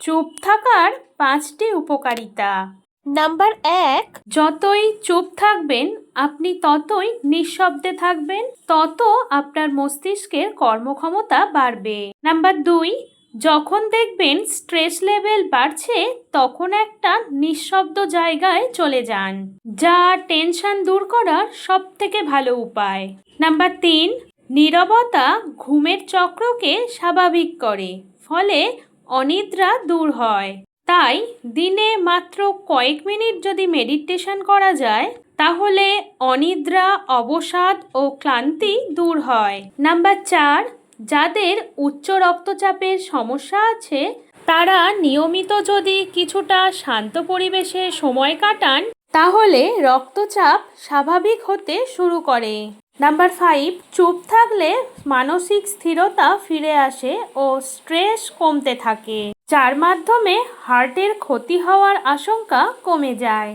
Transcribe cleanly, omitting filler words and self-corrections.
চুপ থাকার 5টি উপকারিতা। নাম্বার 1, যতই চুপ থাকবেন আপনি ততই নিঃশব্দে থাকবেন, তত আপনার মস্তিষ্কের কর্মক্ষমতা বাড়বে। নাম্বার 2, যখন দেখবেন স্ট্রেস লেভেল বাড়ছে তখন একটা নিঃশব্দ জায়গায় চলে যান, যা টেনশন দূর করার সবথেকে ভালো উপায়। নাম্বার 3, নীরবতা ঘুমের চক্রকে স্বাভাবিক করে, ফলে অনিদ্রা দূর হয়। তাই দিনে মাত্র কয়েক মিনিট যদি মেডিটেশন করা যায় তাহলে অনিদ্রা, অবসাদ ও ক্লান্তি দূর হয়। নাম্বার 4, যাদের উচ্চ রক্তচাপের সমস্যা আছে তারা নিয়মিত যদি কিছুটা শান্ত পরিবেশে সময় কাটান তাহলে রক্তচাপ স্বাভাবিক হতে শুরু করে। নাম্বার 5, চুপ থাকলে মানসিক স্থিরতা ফিরে আসে ও স্ট্রেস কমতে থাকে, যার মাধ্যমে হার্টের ক্ষতি হওয়ার আশঙ্কা কমে যায়।